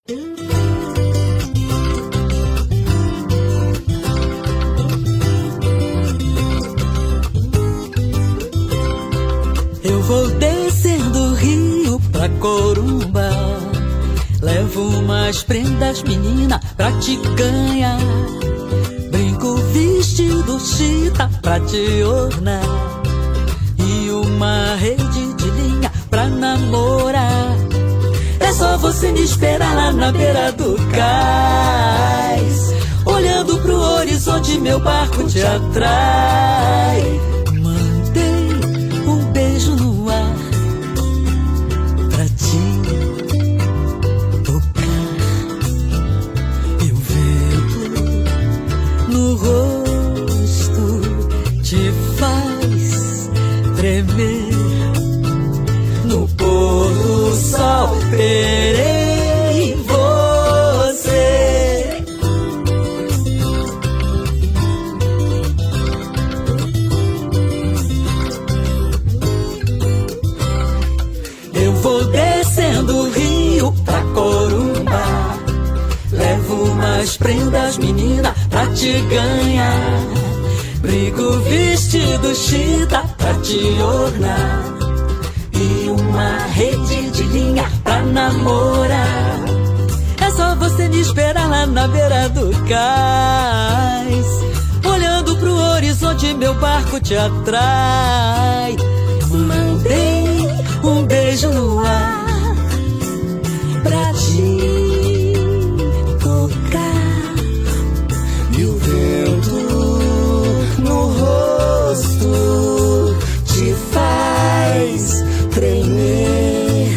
Eu vou descendo o rio pra Corumbá, levo umas prendas, menina, pra te ganhar. Brinco, vestido, chita pra te ornar, e uma rede de linha pra namorar. É só você me esperar lá na beira do cais, olhando pro horizonte, meu barco te atrai. Mandei um beijo no ar pra te tocar, e o vento no rosto te faz tremer. No pôr do sol verei você. Eu vou descendo o rio pra Corumbá, levo umas prendas, menina, pra te ganhar. Brigo, vestido, chita pra te ornar, e uma rede de linha pra namorar. É só você me esperar lá na beira do cais, olhando pro horizonte, meu barco te atrai. Mandei um beijo no ar pra te tocar, e o vento no rosto te faz tremer.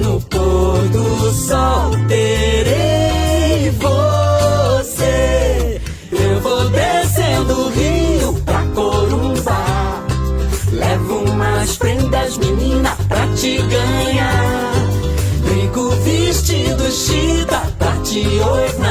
No pôr do sol terei você. Eu vou descendo o rio pra Corumbá, levo umas prendas, menina, pra te ganhar. Brinco, vestido, chita pra te ornar,